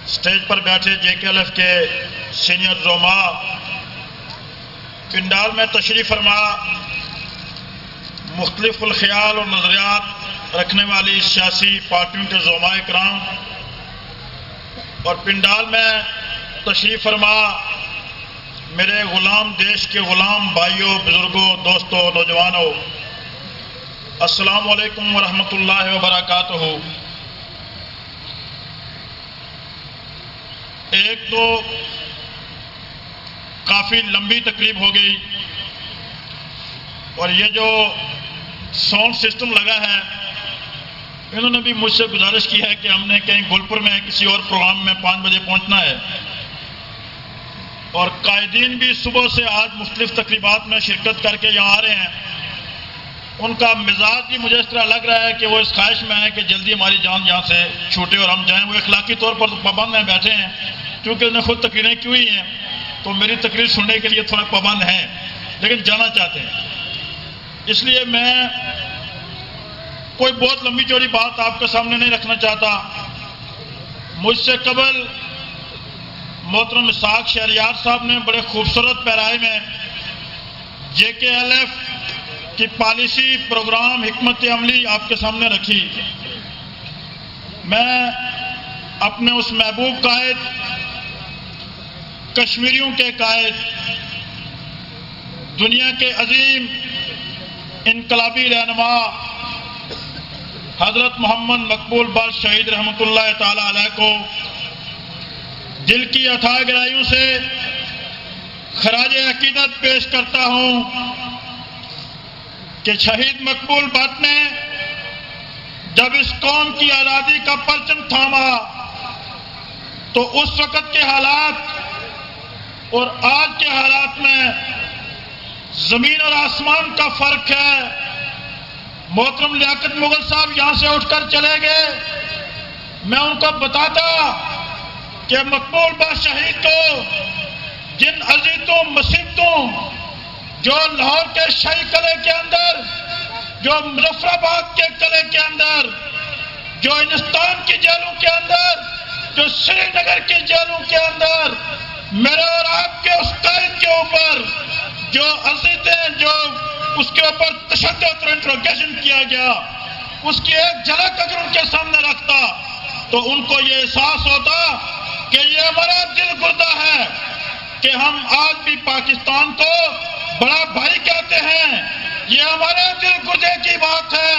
Stage پر بیٹھے جے کے L F کے سینئر زعما، پنڈال میں تشریف فرما مختلف الخیال اور نظریات رکھنے والی سیاسی پارٹیوں کے زعماء کرام اور پنڈال میں تشریف فرما میرے غلام دیش کے غلام بھائیوں، بزرگوں، دوستوں، نوجوانوں، السلام علیکم ورحمۃ اللہ وبرکاتہ۔ ایک تو کافی لمبی تقریب ہو گئی اور یہ جو ساؤنڈ سسٹم لگا ہے انہوں نے بھی مجھ سے گزارش کی ہے کہ ہم نے کہیں گلپور میں کسی اور پروگرام میں 5 بجے پہنچنا ہے، اور قائدین بھی صبح سے آج مختلف تقریبات میں شرکت کر کے یہاں آ رہے ہیں۔ ان کا مزاج بھی مجھے اس طرح لگ رہا ہے کہ وہ اس خواہش میں ہے کہ جلدی ہماری جان یہاں سے چھوٹے اور ہم جائیں۔ وہ اخلاقی طور پر پابند ہیں، بیٹھے ہیں، کیونکہ انہوں نے خود تقریریں کی ہوئی ہیں تو میری تقریر سننے کے لیے تھوڑا پابند ہیں، لیکن جانا چاہتے ہیں۔ اس لیے میں کوئی بہت لمبی چوڑی بات آپ کے سامنے نہیں رکھنا چاہتا۔ مجھ سے قبل محترم اسحاق شہریار صاحب نے بڑے خوبصورت پیرائے میں جے کے ایل ایف کی پالیسی، پروگرام، حکمت عملی آپ کے سامنے رکھی۔ میں اپنے اس محبوب قائد، کشمیریوں کے قائد، دنیا کے عظیم انقلابی رہنما حضرت محمد مقبول بخش شہید رحمۃ اللہ تعالی علیہ کو دل کی اتھاہ گہرائیوں سے خراج عقیدت پیش کرتا ہوں کہ شہید مقبول بٹ نے جب اس قوم کی آزادی کا پرچم تھاما تو اس وقت کے حالات اور آج کے حالات میں زمین اور آسمان کا فرق ہے۔ محترم لیاقت مغل صاحب یہاں سے اٹھ کر چلے گئے، میں ان کو بتاتا کہ مقبول بخش شہید کو جن اذیتوں، مصیبتوں جو لاہور کے شاہی قلعے کے اندر، جو مظفر آباد کے قلعے کے اندر، جو ہندوستان کی جیلوں کے اندر، جو سری نگر کی جیلوں کے اندر میرے اور آپ کے اس قائد کے اوپر جو اذیتیں، جو اس کے اوپر تشدد اور انٹروگیشن کیا گیا، اس کی ایک جھلک اگر ان کے سامنے رکھتا تو ان کو یہ احساس ہوتا کہ یہ ہمارا دل گردہ ہے کہ ہم آج بھی پاکستان کو بڑا بھائی کہتے ہیں۔ یہ ہمارے دل گردے کی بات ہے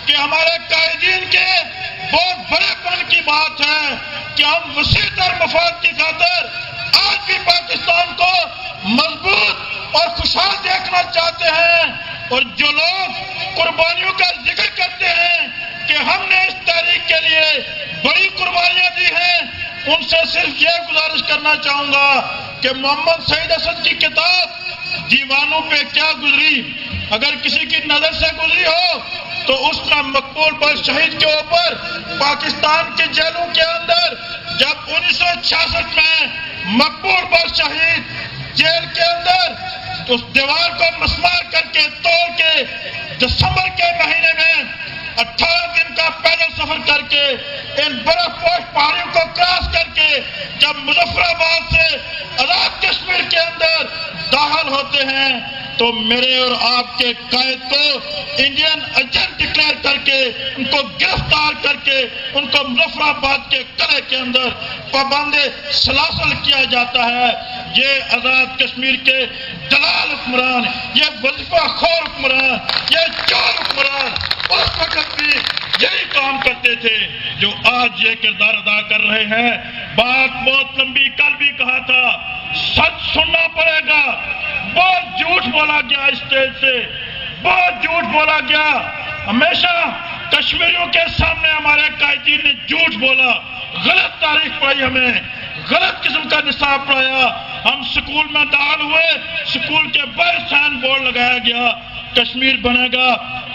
کہ ہمارے قائدین کے بہت بڑے پن کی بات ہے کہ ہم وسیع تر مفاد کی خاطر آج بھی پاکستان کو مضبوط اور خوشحال دیکھنا چاہتے ہیں، اور جو لوگ قربانیوں کا ذکر کرتے ہیں کہ ہم نے اس تحریک کے لیے بڑی قربانیاں دی ہیں، ان سے صرف یہ گزارش کرنا چاہوں گا کہ محمد سعید اسد کی کتاب دیوانوں پہ کیا گزری اگر کسی کی نظر سے گزری ہو تو اس میں مقبول بخش شہید کے اوپر پاکستان کی جیلوں کے اندر جب 1966 میں مقبول بخش شہید جیل کے اندر اس دیوار کو مسمار کر کے توڑ کے دسمبر کے مہینے میں 18 دن کا پیدل سفر کر کے ان برف پوش پہاڑیوں کو کراس کر کے جب مظفر آباد سے آزاد کشمیر کے اندر داخل ہوتے ہیں تو میرے اور آپ کے قائد کو انڈین ایجنٹ ڈکلیئر کر کے ان کو گرفتار کر کے ان کو مظفر آباد کے قلعے کے اندر پابند سلاسل کیا جاتا ہے۔ یہ آزاد کشمیر کے دلال حکمران، یہ وظیفہ خور حکمران، یہ چور حکمران اس وقت بھی یہی کام کرتے تھے جو آج یہ کردار ادا کر رہے ہیں۔ بات بہت لمبی، کل بھی کہا تھا سچ سننا پڑے گا۔ بہت جھوٹ بولا گیا اسٹیج سے، بہت جھوٹ بولا گیا۔ ہمیشہ کشمیریوں کے سامنے ہمارے قائدین نے جھوٹ بولا، غلط تاریخ پڑھائی، ہمیں غلط قسم کا نصاب پڑھایا۔ ہم سکول میں داخل ہوئے، سکول کے باہر سائن بورڈ لگایا گیا کشمیر بنے گا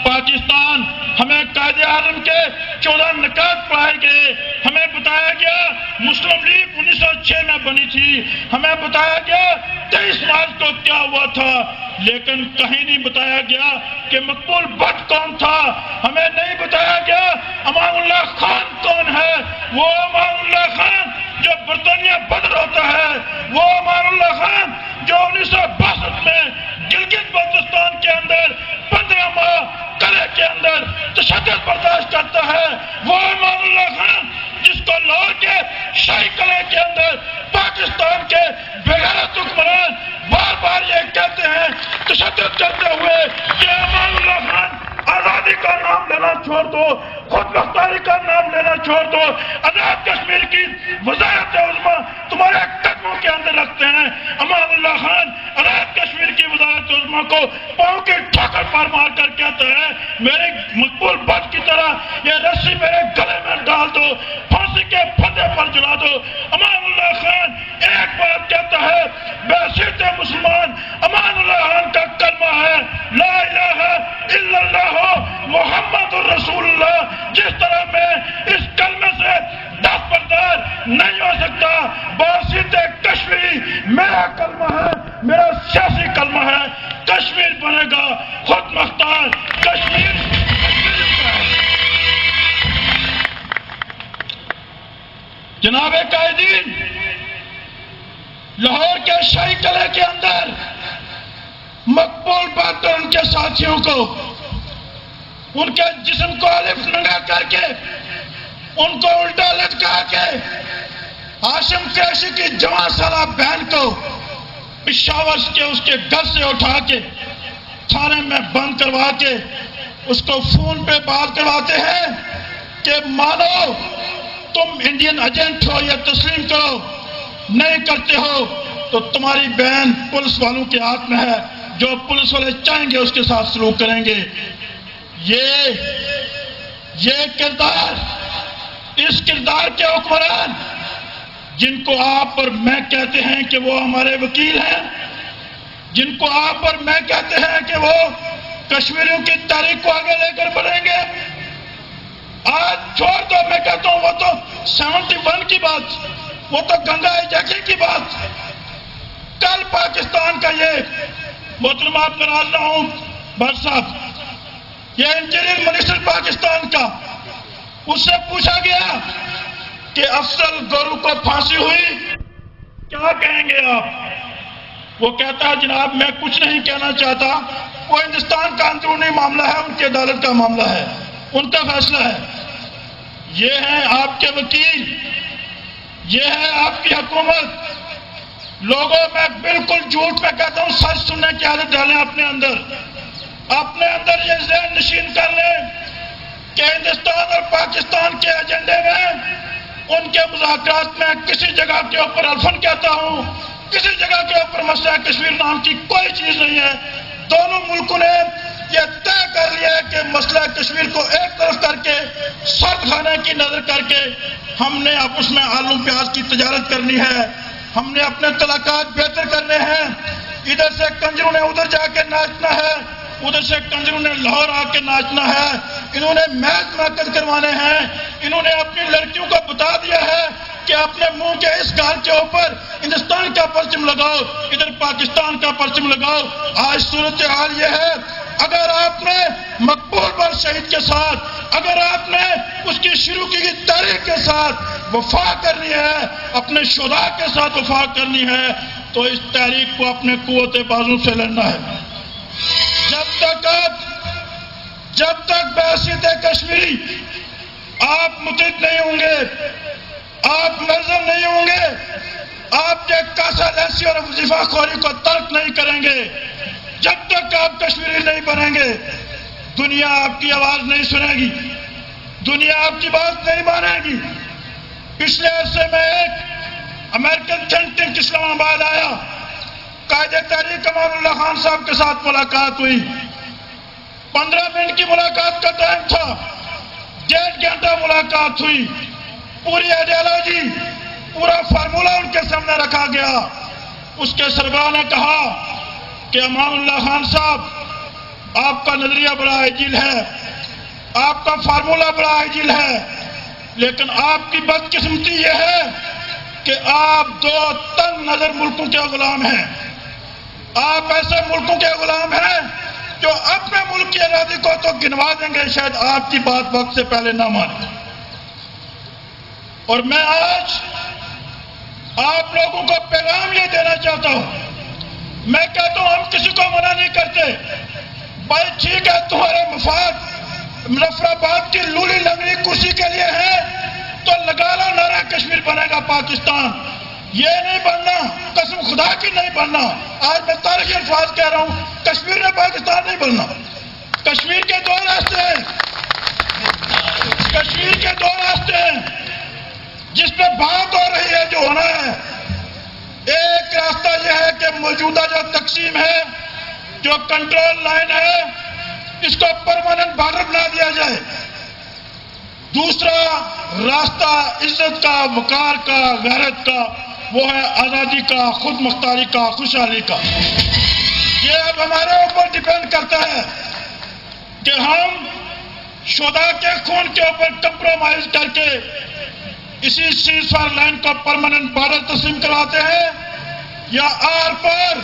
پاکستان۔ ہمیں قائد اعظم کے 14 نکات پڑھائے گئے، ہمیں بتایا گیا مسلم لیگ 1906 میں بنی تھی، ہمیں بتایا گیا 23 مارچ کو کیا ہوا تھا، لیکن کہیں نہیں بتایا گیا کہ مقبول بٹ کون تھا، ہمیں نہیں بتایا گیا امان اللہ خان کون ہے۔ وہ امان اللہ خان جو برطانیہ بدر ہوتا ہے، وہ امان اللہ خان جو 1962 میں گلگت بلتستان کے اندر 15 ماہ قلعے کے اندر تشدد برداشت کرتا ہے، وہ امان اللہ خان جس کو لاہور کے شاہی قلعے کے اندر پاکستان کے بغیرت حکمران بار بار یہ کہتے ہیں تشدد کرتے ہوئے کہ امان اللہ خان آزادی کا نام لینا چھوڑ دو، خود مختاری کا نام لینا چھوڑ دو، آزاد کشمیر کی وزارت عظمیٰ تمہارے قدموں کے اندر رکھتے ہیں۔ امان اللہ خان آزاد کشمیر کی وزارت عظمیٰ کو پاؤں کی ٹھوکر پر مار کر کہتا ہے میرے مقبول بچ کی طرح یہ رسی میرے گلے میں ڈال دو، پھانسی کے پھندے پر جلا دو۔ امان اللہ خان ایک بات کہتا ہے، بحیثیت مسلمان امان اللہ خان کا کلمہ ہے لا الہ الا اللہ محمد الرسول اللہ۔ جس طرح میں اس کلمے سے دستبردار نہیں ہو سکتا، بحیثیت کشمیری میرا کلمہ ہے، میرا سیاسی کلمہ ہے، کشمیر بنے گا خود مختار کشمیر۔ جناب قائدین، لاہور کے شاہی قلعے کے اندر مقبول بات ان کے ساتھیوں کو ان کے جسم کو الف ننگا کر کے ان کو الٹا لٹکا کے ہاشم قریشی کی جوان سالہ بہن کو پشاور کے اس کے گھر سے اٹھا کے تھانے میں بند کروا کے اس کو فون پہ بات کرواتے ہیں کہ مانو تم انڈین ایجنٹ ہو یا تسلیم کرو، نہیں کرتے ہو تو تمہاری بہن پولیس والوں کے ہاتھ میں ہے، جو پولیس والے چاہیں گے اس کے ساتھ سلوک کریں گے۔ یہ کردار، اس کردار کے حکمران جن کو آپ اور میں کہتے ہیں کہ وہ ہمارے وکیل ہیں، جن کو آپ اور میں کہتے ہیں کہ وہ کشمیریوں کی تاریخ کو آگے لے کر بڑھیں گے، آج چھوڑ دو، میں کہتا ہوں وہ تو 71 کی بات، وہ تو گنگا جیسی کی بات، کل پاکستان کا یہ محترم آپ کا ناز رہا ہوں بھٹ صاحب، یہ انٹیریئر منسٹر پاکستان کا، اس سے پوچھا گیا کہ افضل گورو کو پھانسی ہوئی، کیا کہیں گے آپ؟ وہ کہتا ہے جناب میں کچھ نہیں کہنا چاہتا، وہ ہندوستان کا اندرونی معاملہ ہے، ان کی عدالت کا معاملہ ہے، ان کا فیصلہ ہے۔ یہ ہیں آپ کے وکیل، یہ ہے آپ کی حکومت۔ لوگوں میں بالکل جھوٹ پہ کہتا ہوں، سچ سننے کی عادت ڈالیں اپنے اندر یہ ذہن نشین کر لیں کہ ہندوستان اور پاکستان کے ایجنڈے میں ان کے مذاکرات میں کسی جگہ کے اوپر الفن کہتا ہوں، کسی جگہ کے اوپر مسئلہ کشمیر نام کی کوئی چیز نہیں ہے۔ دونوں ملکوں نے یہ طے کر لیا ہے کہ مسئلہ کشمیر کو ایک طرف کر کے سرد خانے کی نظر کر کے ہم نے آپس میں آلو پیاز کی تجارت کرنی ہے، ہم نے اپنے تعلقات بہتر کرنے ہیں۔ ادھر سے کنجروں نے ادھر جا کے ناچنا ہے، ادھر سے کنجروں نے لاہور آ کے ناچنا ہے، انہوں نے میچ منعقد کروانے ہیں، انہوں نے اپنی لڑکیوں کو بتا دیا ہے کہ اپنے منہ کے اس گال کے اوپر ہندوستان کا پرچم لگاؤ، ادھر پاکستان کا پرچم لگاؤ۔ آج صورتحال یہ ہے، اگر آپ نے مقبول بر شہید کے ساتھ، اگر آپ نے اس کی شروع کی گئی تاریخ کے ساتھ وفا کرنی ہے، اپنے شہداء کے ساتھ وفا کرنی ہے، تو اس تحریک کو اپنے قوت بازو سے لڑنا ہے۔ جب تک بحیثیت کشمیری آپ متحد نہیں ہوں گے، آپ ملزم نہیں ہوں گے، آپ کے کاسا لیسی اور وظیفہ خوری کو ترک نہیں کریں گے، جب تک آپ کشمیری نہیں بنیں گے، دنیا آپ کی آواز نہیں سنے گی، دنیا آپ کی بات نہیں مانے گی۔ پچھلے عرصے میں ایک امریکن تھنک ٹینک اسلام آباد آیا، قائد تحریک امان اللہ خان صاحب کے ساتھ ملاقات ہوئی، 15 منٹ کی ملاقات کا ٹائم تھا، 1.5 گھنٹہ ملاقات ہوئی، پوری آئیڈیالوجی، پورا فارمولہ ان کے سامنے رکھا گیا۔ اس کے سربراہ نے کہا کہ امان اللہ خان صاحب آپ کا نظریہ بڑا عاجل ہے، آپ کا فارمولہ بڑا عاجل ہے، لیکن آپ کی بدقسمتی یہ ہے کہ آپ 2 تنگ نظر ملکوں کے غلام ہیں، آپ ایسے ملکوں کے غلام ہیں جو اپنے ملک کی آزادی کو تو گنوا دیں گے، شاید آپ کی بات وقت سے پہلے نہ مانیں۔ اور میں آج آپ لوگوں کو پیغام یہ دینا چاہتا ہوں، میں کہتا ہوں ہم کسی کو منع نہیں کرتے، بھائی ٹھیک ہے تمہارے مفاد مظفرآباد کی لولی لنگڑی کرسی کے لیے ہے تو لگا لو نعرہ کشمیر بنے گا پاکستان، یہ نہیں بننا، قسم خدا کی نہیں بننا۔ آج میں تاریخی الفاظ کہہ رہا ہوں، کشمیر میں پاکستان نہیں بننا۔ کشمیر کے دو راستے ہیں، کشمیر کے دو راستے ہیں جس پہ بات ہو رہی ہے، جو ہونا ہے۔ ایک راستہ یہ ہے کہ موجودہ جو تقسیم ہے، جو کنٹرول لائن ہے، اس کو پرماننٹ بارڈر بنا دیا جائے۔ دوسرا راستہ عزت کا، وقار کا، غیرت کا، وہ ہے آزادی کا، خود مختاری کا، خوشحالی کا۔ یہ اب ہمارے اوپر ڈیپینڈ کرتا ہے کہ ہم شہداء کے خون کے اوپر کمپرومائز کر کے اسی سیز فائر لائن کو پرماننٹ بارڈر تسلیم کرواتے ہیں، یا آر پر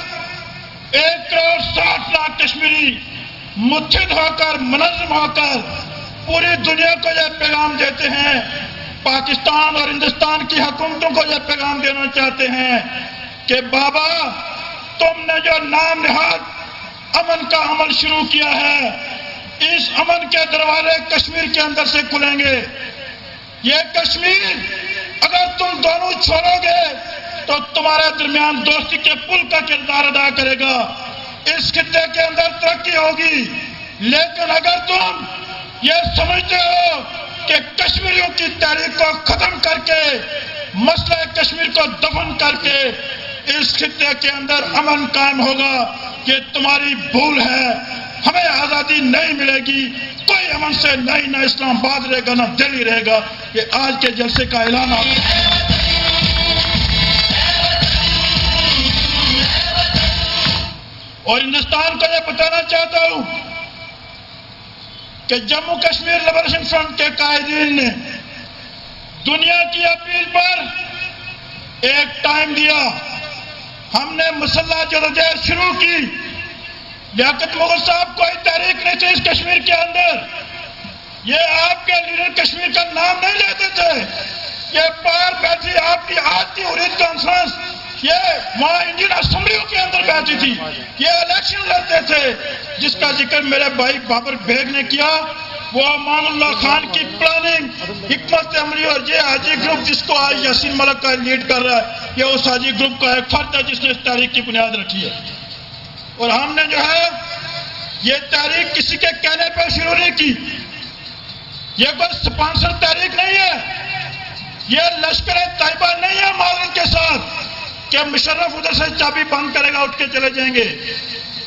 1,60,00,000 کشمیری متحد ہو کر، منظم ہو کر پوری دنیا کو یہ پیغام دیتے ہیں، پاکستان اور ہندوستان کی حکومتوں کو یہ پیغام دینا چاہتے ہیں کہ بابا تم نے جو نام نہاد امن کا عمل شروع کیا ہے، اس امن کے دروازے کشمیر کے اندر سے کھلیں گے۔ یہ کشمیر اگر تم دونوں چھوڑو گے تو تمہارے درمیان دوستی کے پل کا کردار ادا کرے گا، اس خطے کے اندر ترقی ہوگی۔ لیکن اگر تم یہ سمجھتے ہو کہ کشمیریوں کی تحریک کو ختم کر کے، مسئلہ کشمیر کو دفن کر کے اس خطے کے اندر امن قائم ہوگا، یہ تمہاری بھول ہے۔ ہمیں آزادی نہیں ملے گی، کوئی امن سے نہیں، نہ اسلام آباد رہے گا، نہ دہلی رہے گا۔ یہ آج کے جلسے کا اعلان ہے۔ اور ہندوستان کو یہ بتانا چاہتا ہوں کہ جموں کشمیر لبریشن فرنٹ کے قائدین نے دنیا کی اپیل پر ایک ٹائم دیا، ہم نے مسلح جدوجہد شروع کی۔ لیاقت مغل صاحب کوئی تحریک نہیں تھی اس کشمیر کے اندر، یہ آپ کے لیڈر کشمیر کا نام نہیں لیتے تھے، یہ پار بیٹھی آپ کی آج کی حریت کانفرنس، یہ وہاں انڈین اسمبلیوں کے اندر بیٹھی تھی، یہ الیکشن لڑتے تھے، جس کا ذکر میرے بھائی بابر بیگ نے کیا۔ وہ امان اللہ خان کی پلاننگ، حکمت عملی اور یہ حاجی گروپ جس کو آج یاسین ملک کا لیڈ کر رہا ہے، یہ اس حاجی گروپ کا ایک فرد ہے جس نے اس تحریک کی بنیاد رکھی ہے۔ اور ہم نے جو ہے یہ تحریک کسی کے کہنے پر شروع نہیں کی، یہ کوئی سپانسر تحریک نہیں ہے، یہ لشکر طیبہ نہیں ہے معاون کے ساتھ کہ مشرف ادھر سے چابی بند کرے گا اٹھ کے چلے جائیں گے۔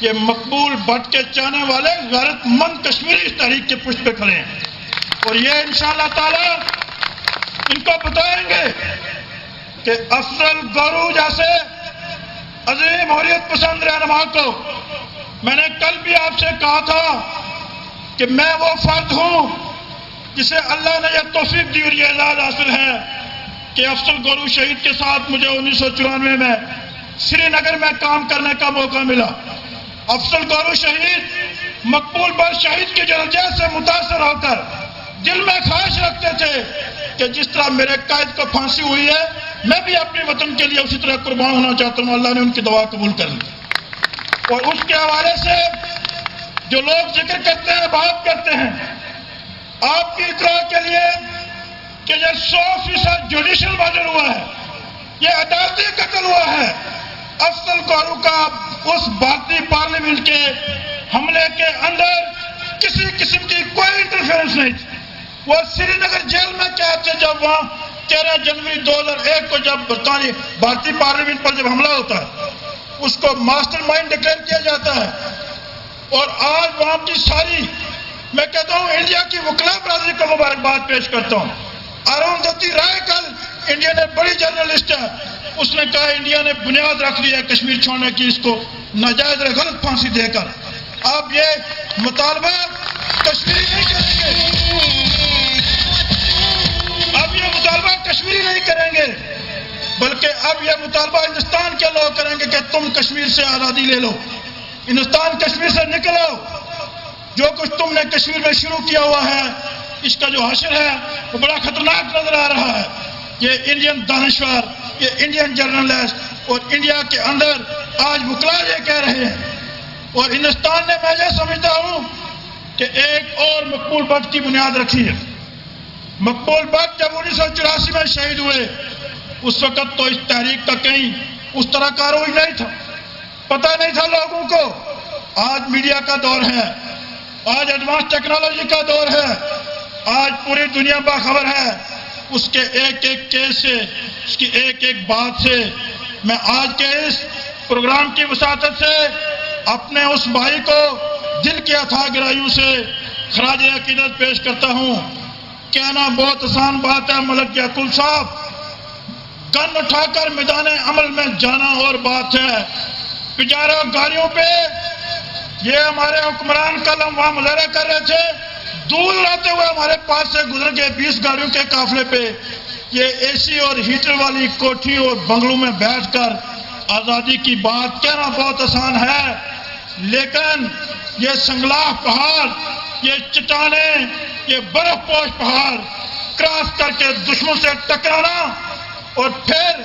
یہ مقبول بٹ کے چاہنے والے غیرت مند کشمیری اس تحریک کے پشت پہ کھڑے ہیں، اور یہ انشاءاللہ تعالی ان کو بتائیں گے کہ افضل گورو جیسے عظیم حریت پسند رہنما کو، میں نے کل بھی آپ سے کہا تھا کہ میں وہ فرد ہوں جسے اللہ نے یہ توفیق دی اور یہ اعزاز حاصل ہے کہ افضل گورو شہید کے ساتھ مجھے 1994 میں سری نگر میں کام کرنے کا موقع ملا۔ افضل گورو شہید مقبول بٹ شہید کی جدوجہد سے متاثر ہو کر دل میں خواہش رکھتے تھے کہ جس طرح میرے قائد کو پھانسی ہوئی ہے، میں بھی اپنے وطن کے لیے اسی طرح قربان ہونا چاہتا ہوں۔ اللہ نے ان کی دعا قبول کر لی، اور اس کے حوالے سے جو لوگ ذکر کرتے ہیں، بات کرتے ہیں، آپ کی اطلاع کے لیے کہ یہ 100% جوڈیشل مرڈر ہوا ہے، یہ عدالتی قتل ہوا ہے۔ افضل گورو کا اس بھارتی پارلیمنٹ کے حملے کے اندر کسی قسم کی کوئی انٹرفیئرنس نہیں تھی۔ وہ سری نگر جیل میں کیا تھے جب وہاں 13 جنوری 2001 کو جب برطانوی بھارتی پارلیمنٹ پر جب حملہ ہوتا ہے، اس کو ماسٹر مائنڈ ڈکلیئر کیا جاتا ہے، اور آج وہاں کی ساری، میں کہتا ہوں انڈیا کی وکلا برادری کو مبارکباد پیش کرتا ہوں۔ اروندھتی رائے کل انڈیا نے بڑی جرنلسٹ ہے، اس نے کہا انڈیا نے بنیاد رکھ لی ہے کشمیر چھوڑنے کی، اس کو ناجائز غلط پھانسی دے کر۔ اب یہ مطالبہ کشمیری نہیں کریں گے، اب یہ مطالبہ کشمیری نہیں کریں گے، بلکہ اب یہ مطالبہ ہندوستان کے لوگ کریں گے کہ تم کشمیر سے آزادی لے لو، ہندوستان کشمیر سے نکلو، جو کچھ تم نے کشمیر میں شروع کیا ہوا ہے اس کا جو حشر ہے وہ بڑا خطرناک نظر آ رہا ہے۔ یہ انڈین دانشور یہ انڈین جرنلسٹ اور انڈیا کے اندر آج وکلا یہ کہہ رہے ہیں، اور ہندوستان نے میں یہ سمجھتا ہوں کہ ایک اور مقبول بخت کی بنیاد رکھی ہے۔ مقبول بخت جب 1984 میں شہید ہوئے، اس وقت تو اس تحریک کا کہیں اس طرح کا روی نہیں تھا، پتہ نہیں تھا لوگوں کو۔ آج میڈیا کا دور ہے، آج ایڈوانس ٹیکنالوجی کا دور ہے، آج پوری دنیا باخبر ہے اس کے ایک ایک کیس سے، اس کی ایک ایک بات سے۔ میں آج کے اس پروگرام کی وساطت سے اپنے اس بھائی کو دل کی اتھاہ گہرائیوں سے خراج عقیدت پیش کرتا ہوں۔ کہنا بہت آسان بات ہے ملک یعقوب صاحب، گن اٹھا کر میدان عمل میں جانا اور بات ہے۔ پجارہ گاڑیوں پہ یہ ہمارے حکمران کل ہم وہاں مظاہرہ کر رہے تھے، دودھ لاتے ہوئے ہمارے پاس سے گزر گئے 20 گاڑیوں کے قافلے پہ۔ یہ اے سی اور ہیٹر والی کوٹھی اور بنگلوں میں بیٹھ کر آزادی کی بات کہنا بہت آسان ہے، لیکن یہ سنگلاخ پہاڑ، یہ چٹانیں، یہ برف پوش پہاڑ کراس کر کے دشمن سے ٹکرانا، اور پھر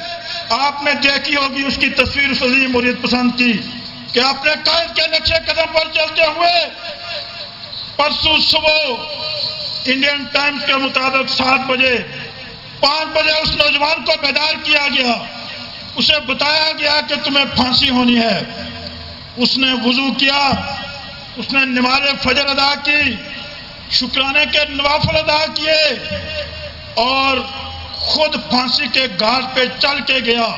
آپ نے دیکھی ہوگی اس کی تصویر اس عظیم مرید پسند کی کہ اپنے قائد کے نقشے قدم پر چلتے ہوئے پرسوں صبح انڈین ٹائمز کے مطابق 7 بجے 5 بجے اس نوجوان کو بیدار کیا گیا، اسے بتایا گیا کہ تمہیں پھانسی ہونی ہے۔ اس نے وضو کیا، اس نے نماز فجر ادا کی، شکرانے کے نوافل ادا کیے، اور خود پھانسی کے گھاٹ پہ چل کے گیا۔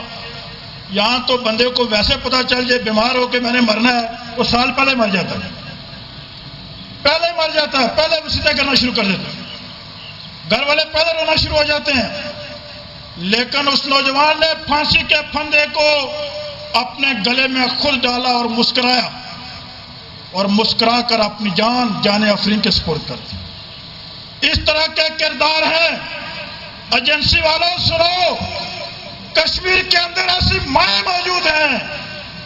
یہاں تو بندے کو ویسے پتا چل جائے بیمار ہو کہ میں نے مرنا ہے، وہ سال پہلے مر جاتا ہے، پہلے وصیتیں کرنا شروع کر دیتا ہے، گھر والے پہلے رونا شروع ہو جاتے ہیں۔ لیکن اس نوجوان نے پھانسی کے پھندے کو اپنے گلے میں خود ڈالا اور مسکرایا، اور مسکرا کر اپنی جان آفرین کے سپرد کر دی۔ اس طرح کے کردار ہیں۔ ایجنسی والوں سنو، کشمیر کے اندر ایسی مائیں موجود ہیں۔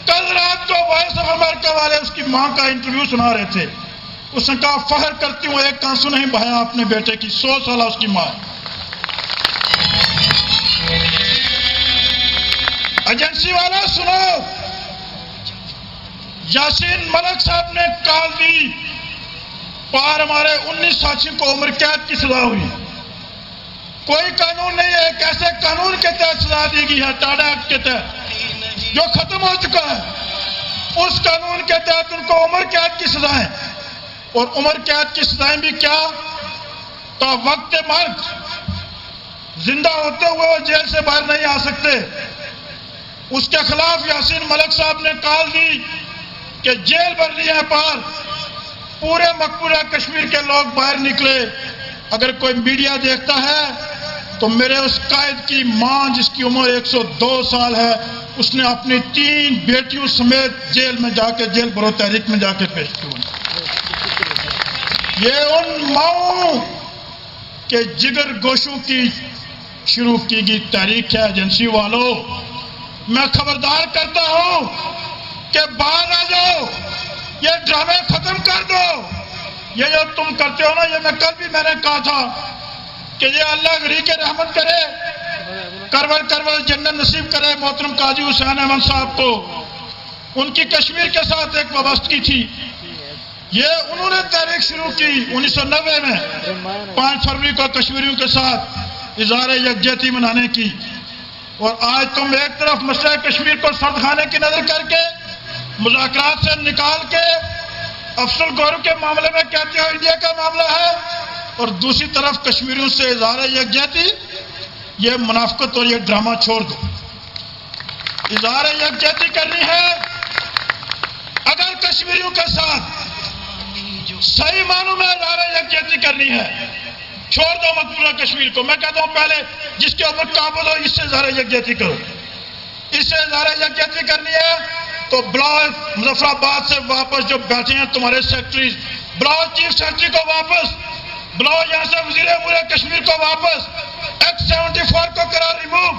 کل رات کو وائس آف امریکہ والے اس کی ماں کا انٹرویو سنا رہے تھے، اس نے کہا فخر کرتی ہوں ایک آنسو نہیں بہایا اپنے بیٹے کی، 100 سالہ اس کی ماں۔ ایجنسی والا سنو، یاسین ملک صاحب نے کال دی، پار ہمارے 19 ساتھیوں کو عمر قید کی سزا ہوئی۔ کوئی قانون نہیں ہے، ایک ایسے قانون کے تحت سزا دی گئی ہے، ٹاڈا ایکٹ کے تحت، جو ختم ہو چکا ہے۔ اس قانون کے تحت ان کو عمر قید کی سزائیں، اور عمر قید کی سزائیں بھی کیا، تو وقت مرگ، زندہ ہوتے ہوئے وہ جیل سے باہر نہیں آ سکتے۔ اس کے خلاف یاسین ملک صاحب نے کال دی کہ جیل بھر لی ہے پار، پورے مقبوضہ کشمیر کے لوگ باہر نکلے۔ اگر کوئی میڈیا دیکھتا ہے تو میرے اس قائد کی ماں جس کی عمر 102 سال ہے، اس نے اپنی 3 بیٹیوں سمیت جیل میں جا کے، جیل بھرو تحریک میں جا کے پیش کیا۔ یہ ان ماؤں کے جگر گوشوں کی شروع کی گئی تحریک ہے۔ ایجنسی والوں، میں خبردار کرتا ہوں کہ باہر آ جاؤ، یہ ڈرامے ختم کر دو۔ یہ جو تم کرتے ہو نا، یہ میں نے کہا تھا کہ یہ اللہ غریق رحمت کرے، کرول جنت نصیب کرے محترم قاضی حسین احمد صاحب کو۔ ان کی کشمیر کے ساتھ ایک وابستگی تھی، یہ انہوں نے تحریک شروع کی 1990 میں 5 فروری کو کشمیریوں کے ساتھ اظہار یکجہتی منانے کی۔ اور آج تم ایک طرف مسئلہ کشمیر کو سرد خانے کی نظر کر کے مذاکرات سے نکال کے افضل گورو کے معاملے میں کہتے ہو انڈیا کا معاملہ ہے، اور دوسری طرف کشمیریوں سے اظہار یکجہتی۔ یہ منافقت اور یہ ڈرامہ چھوڑ دو۔ اظہار یکجہتی کرنی ہے، اگر کشمیریوں کے ساتھ صحیح معنوں میں اظہار یکجہتی کرنی ہے، چھوڑ دو مقبوضہ کشمیر کو۔ میں کہتا ہوں پہلے جس کے اوپر قابل ہو اس سے اظہار یکجہتی کرو۔ اس سے اظہار یکجہتی کرنی ہے تو بلاؤ مظفر آباد سے واپس جو بیٹھے ہیں تمہارے سیکرٹریز، بلاؤ چیف سیکرٹری کو واپس، بلاؤ یہاں سے وزیر امور کشمیر کو واپس، ایکٹ 74 کو کرو ریموو،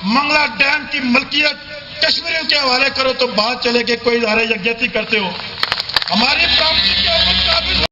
منگلا ڈیم کی ملکیت کشمیریوں کے حوالے کرو، تو بات چلے کہ کوئی اظہار یکجہتی کرتے ہو۔ ہماری پراپرٹی کے اوپر قابل